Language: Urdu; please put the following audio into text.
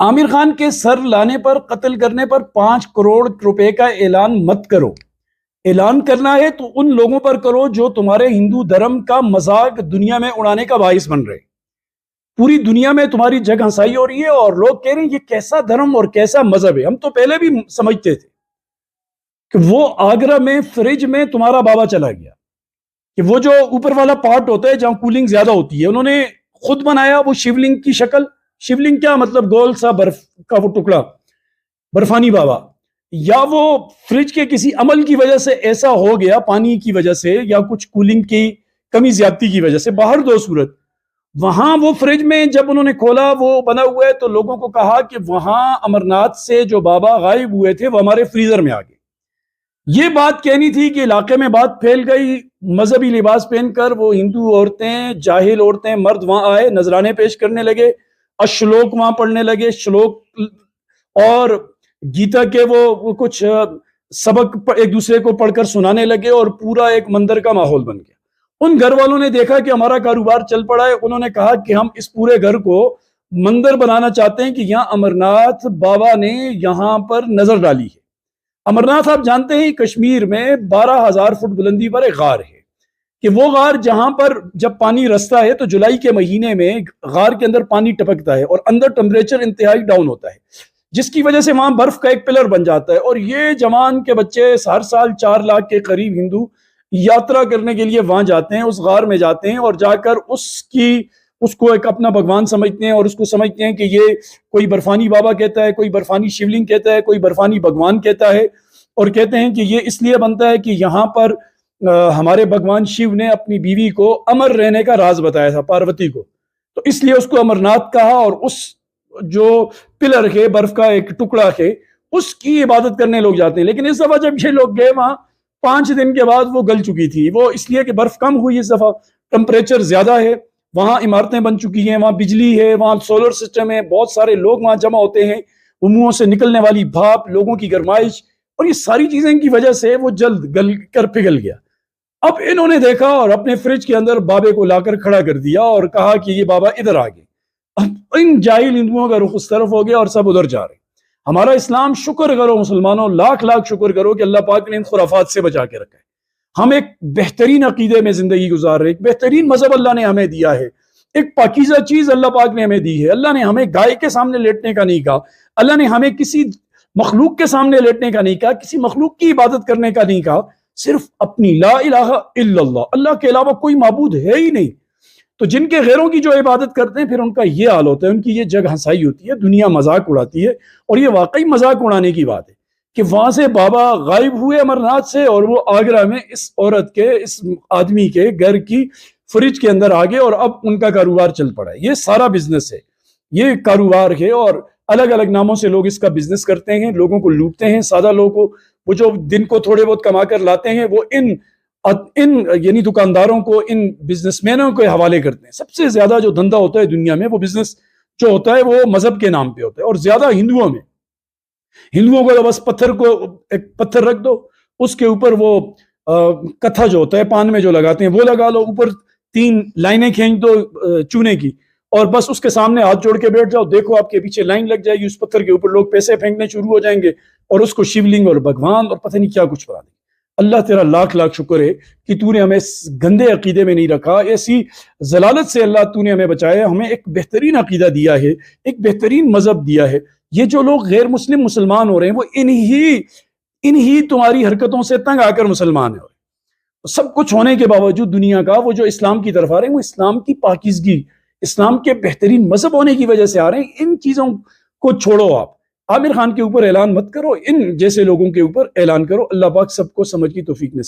عامر خان کے سر لانے پر قتل کرنے پر 5 کروڑ روپے کا اعلان مت کرو۔ اعلان کرنا ہے تو ان لوگوں پر کرو جو تمہارے ہندو دھرم کا مذاق دنیا میں اڑانے کا باعث بن رہے۔ پوری دنیا میں تمہاری جگ ہنسائی ہو رہی ہے اور لوگ کہہ رہے ہیں یہ کیسا دھرم اور کیسا مذہب ہے۔ ہم تو پہلے بھی سمجھتے تھے کہ وہ آگرہ میں فریج میں تمہارا بابا چلا گیا، کہ وہ جو اوپر والا پارٹ ہوتا ہے جہاں کولنگ زیادہ ہوتی ہے، انہوں نے خود بنایا وہ شیولنگ کی شکل۔ شیولنگ کیا مطلب؟ گول سا برف کا وہ ٹکڑا، برفانی بابا، یا وہ فریج کے کسی عمل کی وجہ سے ایسا ہو گیا، پانی کی وجہ سے یا کچھ کولنگ کی کمی زیادتی کی وجہ سے، باہر دو صورت۔ وہاں وہ فریج میں جب انہوں نے کھولا وہ بنا ہوا ہے، تو لوگوں کو کہا کہ وہاں امرناتھ سے جو بابا غائب ہوئے تھے وہ ہمارے فریزر میں آ گئے۔ یہ بات کہنی تھی کہ علاقے میں بات پھیل گئی، مذہبی لباس پہن کر وہ ہندو عورتیں، جاہل عورتیں، مرد وہاں آئے، نذرانے پیش کرنے لگے، اشلوک وہاں پڑھنے لگے، شلوک اور گیتا کے وہ کچھ سبق ایک دوسرے کو پڑھ کر سنانے لگے، اور پورا ایک مندر کا ماحول بن گیا۔ ان گھر والوں نے دیکھا کہ ہمارا کاروبار چل پڑا ہے، انہوں نے کہا کہ ہم اس پورے گھر کو مندر بنانا چاہتے ہیں کہ یہاں امرناتھ بابا نے یہاں پر نظر ڈالی ہے۔ امرناتھ آپ جانتے ہیں کشمیر میں 12,000 فٹ بلندی پر ایک غار ہے، کہ وہ غار جہاں پر جب پانی رستا ہے تو جولائی کے مہینے میں غار کے اندر پانی ٹپکتا ہے اور اندر ٹمپریچر انتہائی ڈاؤن ہوتا ہے، جس کی وجہ سے وہاں برف کا ایک پلر بن جاتا ہے، اور یہ جوان کے بچے ہر سال 4 لاکھ کے قریب ہندو یاترا کرنے کے لیے وہاں جاتے ہیں، اس غار میں جاتے ہیں، اور جا کر اس کو ایک اپنا بھگوان سمجھتے ہیں، اور اس کو سمجھتے ہیں کہ یہ کوئی برفانی بابا کہتا ہے، کوئی برفانی شیولنگ کہتا ہے، کوئی برفانی بھگوان کہتا ہے، اور کہتے ہیں کہ یہ اس لیے بنتا ہے کہ یہاں پر ہمارے بھگوان شیو نے اپنی بیوی کو امر رہنے کا راز بتایا تھا، پاروتی کو، تو اس لیے اس کو امرناتھ کہا، اور اس جو پلر ہے، برف کا ایک ٹکڑا ہے، اس کی عبادت کرنے لوگ جاتے ہیں۔ لیکن اس دفعہ جب یہ لوگ گئے وہاں 5 دن کے بعد وہ گل چکی تھی، وہ اس لیے کہ برف کم ہوئی، اس دفعہ ٹمپریچر زیادہ ہے، وہاں عمارتیں بن چکی ہیں، وہاں بجلی ہے، وہاں سولر سسٹم ہے، بہت سارے لوگ وہاں جمع ہوتے ہیں، وہ منہوں سے نکلنے والی بھاپ، لوگوں کی گرمائش، اور یہ ساری چیزیں کی وجہ سے وہ جلد گل کر پگھل گیا۔ اب انہوں نے دیکھا اور اپنے فریج کے اندر بابے کو لا کر کھڑا کر دیا اور کہا کہ یہ بابا ادھر آ گئے۔ اب ان جاہل ہندوؤں کا رخ اس طرف ہو گیا اور سب ادھر جا رہے۔ ہمارا اسلام، شکر کرو مسلمانوں، لاکھ لاکھ شکر کرو کہ اللہ پاک نے ان خرافات سے بچا کے رکھا ہے۔ ہم ایک بہترین عقیدے میں زندگی گزار رہے، ایک بہترین مذہب اللہ نے ہمیں دیا ہے، ایک پاکیزہ چیز اللہ پاک نے ہمیں دی ہے۔ اللہ نے ہمیں گائے کے سامنے لیٹنے کا نہیں کہا، اللہ نے ہمیں کسی مخلوق کے سامنے لیٹنے کا نہیں کہا، کسی مخلوق کی عبادت کرنے کا نہیں کہا، صرف اپنی لا الہ الا اللہ، اللہ کے علاوہ کوئی معبود ہے ہی نہیں۔ تو جن کے غیروں کی جو عبادت کرتے ہیں پھر ان کا یہ حال ہوتا ہے، ان کی یہ جگ ہنسائی ہوتی ہے، دنیا مذاق اڑاتی ہے، اور یہ واقعی مذاق اڑانے کی بات ہے کہ وہاں سے بابا غائب ہوئے امرناتھ سے، اور وہ آگرہ میں اس عورت کے، اس آدمی کے گھر کی فریج کے اندر آ گئے، اور اب ان کا کاروبار چل پڑا ہے۔ یہ سارا بزنس ہے، یہ کاروبار ہے، اور الگ الگ ناموں سے لوگ اس کا بزنس کرتے ہیں، لوگوں کو لوٹتے ہیں، سادہ لوگوں کو، وہ جو دن کو تھوڑے بہت کما کر لاتے ہیں وہ ان یعنی دکانداروں کو، ان بزنس مینوں کے حوالے کرتے ہیں۔ سب سے زیادہ جو دھندا ہوتا ہے دنیا میں، وہ بزنس جو ہوتا ہے وہ مذہب کے نام پہ ہوتا ہے، اور زیادہ ہندوؤں میں۔ ہندوؤں کو بس ایک پتھر رکھ دو، اس کے اوپر وہ کتھا جو ہوتا ہے پان میں جو لگاتے ہیں وہ لگا لو، اوپر 3 لائنیں کھینچ دو چونے کی، اور بس اس کے سامنے ہاتھ جوڑ کے بیٹھ جاؤ، دیکھو آپ کے پیچھے لائن لگ جائے گی، اس پتھر کے اوپر لوگ پیسے پھینکنے شروع ہو جائیں گے، اور اس کو شیولنگ اور بھگوان اور پتہ نہیں کیا کچھ بنا دیں گے۔ اللہ تیرا لاکھ لاکھ شکر ہے کہ تو نے ہمیں اس گندے عقیدے میں نہیں رکھا، ایسی ضلالت سے اللہ تو نے ہمیں بچایا، ہمیں ایک بہترین عقیدہ دیا ہے، ایک بہترین مذہب دیا ہے۔ یہ جو لوگ غیر مسلم مسلمان ہو رہے ہیں وہ انہی تمہاری حرکتوں سے تنگ آ کر مسلمان ہیں۔ سب کچھ ہونے کے باوجود دنیا کا، وہ جو اسلام کی طرف آ رہے ہیں وہ اسلام کی پاکیزگی، اسلام کے بہترین مذہب ہونے کی وجہ سے آ رہے ہیں۔ ان چیزوں کو چھوڑو، آپ عامر خان کے اوپر اعلان مت کرو، ان جیسے لوگوں کے اوپر اعلان کرو۔ اللہ پاک سب کو سمجھ کی توفیق نصیب